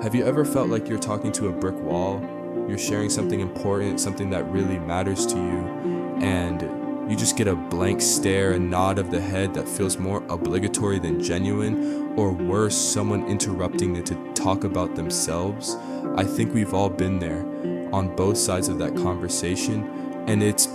Have you ever felt like you're talking to a brick wall? You're sharing something important, something that really matters to you, and you just get a blank stare, a nod of the head that feels more obligatory than genuine, or worse, someone interrupting it to talk about themselves? I think we've all been there on both sides of that conversation, and it's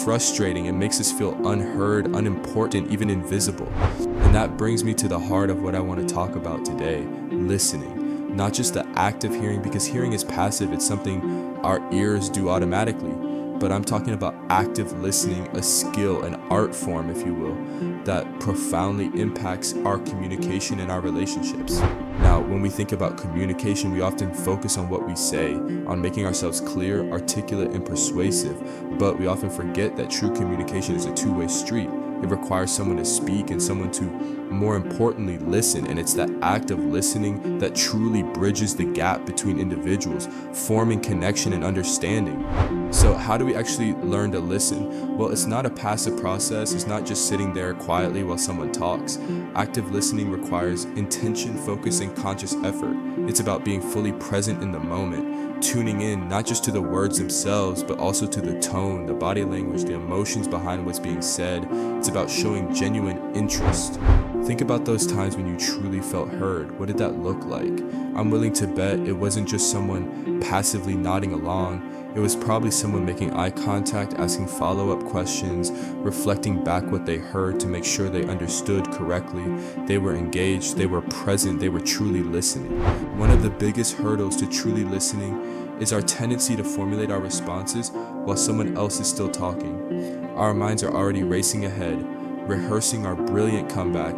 frustrating. It makes us feel unheard, unimportant, even invisible. And that brings me to the heart of what I want to talk about today: listening. Not just the act of hearing, because hearing is passive, it's something our ears do automatically. But I'm talking about active listening, a skill, an art form, if you will, that profoundly impacts our communication and our relationships. Now, when we think about communication, we often focus on what we say, on making ourselves clear, articulate, and persuasive, but we often forget that true communication is a two-way street. It requires someone to speak and someone to, more importantly, listen. And it's that act of listening that truly bridges the gap between individuals, forming connection and understanding. So how do we actually learn to listen? Well, it's not a passive process. It's not just sitting there quietly while someone talks. Active listening requires intention, focus, and conscious effort. It's about being fully present in the moment, tuning in not just to the words themselves, but also to the tone, the body language, the emotions behind what's being said. It's about showing genuine interest. Think about those times when you truly felt heard. What did that look like? I'm willing to bet it wasn't just someone passively nodding along. It was probably someone making eye contact, asking follow-up questions, reflecting back what they heard to make sure they understood correctly. They were engaged, they were present, they were truly listening. One of the biggest hurdles to truly listening is our tendency to formulate our responses while someone else is still talking. Our minds are already racing ahead, rehearsing our brilliant comeback,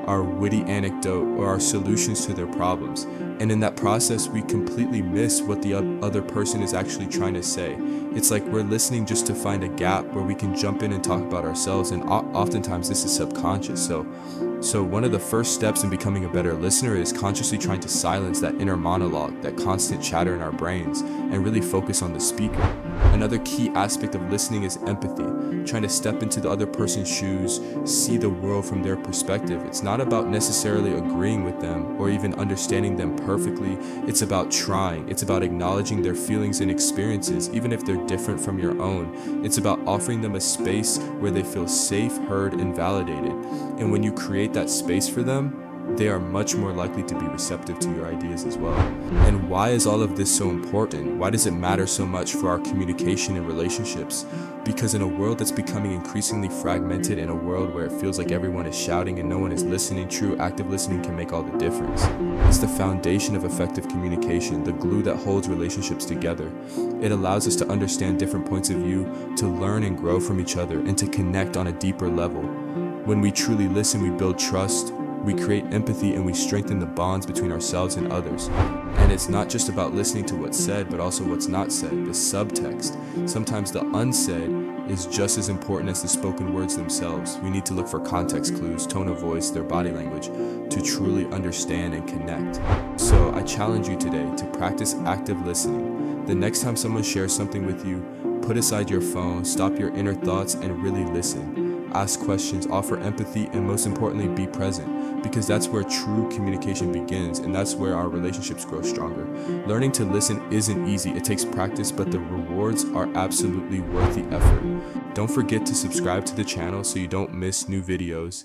our witty anecdote, or our solutions to their problems. And in that process, we completely miss what the other person is actually trying to say. It's like we're listening just to find a gap where we can jump in and talk about ourselves, and oftentimes this is subconscious. So one of the first steps in becoming a better listener is consciously trying to silence that inner monologue, that constant chatter in our brains, and really focus on the speaker. Another key aspect of listening is empathy, trying to step into the other person's shoes, see the world from their perspective. It's not about necessarily agreeing with them or even understanding them perfectly. It's about trying. It's about acknowledging their feelings and experiences, even if they're different from your own. It's about offering them a space where they feel safe, heard, and validated. And when you create that space for them, they are much more likely to be receptive to your ideas as well. And why is all of this so important? Why does it matter so much for our communication and relationships? Because in a world that's becoming increasingly fragmented, in a world where it feels like everyone is shouting and no one is listening, true active listening can make all the difference. It's the foundation of effective communication, the glue that holds relationships together. It allows us to understand different points of view, to learn and grow from each other, and to connect on a deeper level. When we truly listen, we build trust, we create empathy, and we strengthen the bonds between ourselves and others. And it's not just about listening to what's said, but also what's not said, the subtext. Sometimes the unsaid is just as important as the spoken words themselves. We need to look for context clues, tone of voice, their body language, to truly understand and connect. So I challenge you today to practice active listening. The next time someone shares something with you, put aside your phone, stop your inner thoughts, and really listen. Ask questions, offer empathy, and most importantly, be present, because that's where true communication begins, and that's where our relationships grow stronger. Learning to listen isn't easy. It takes practice, but the rewards are absolutely worth the effort. Don't forget to subscribe to the channel so you don't miss new videos.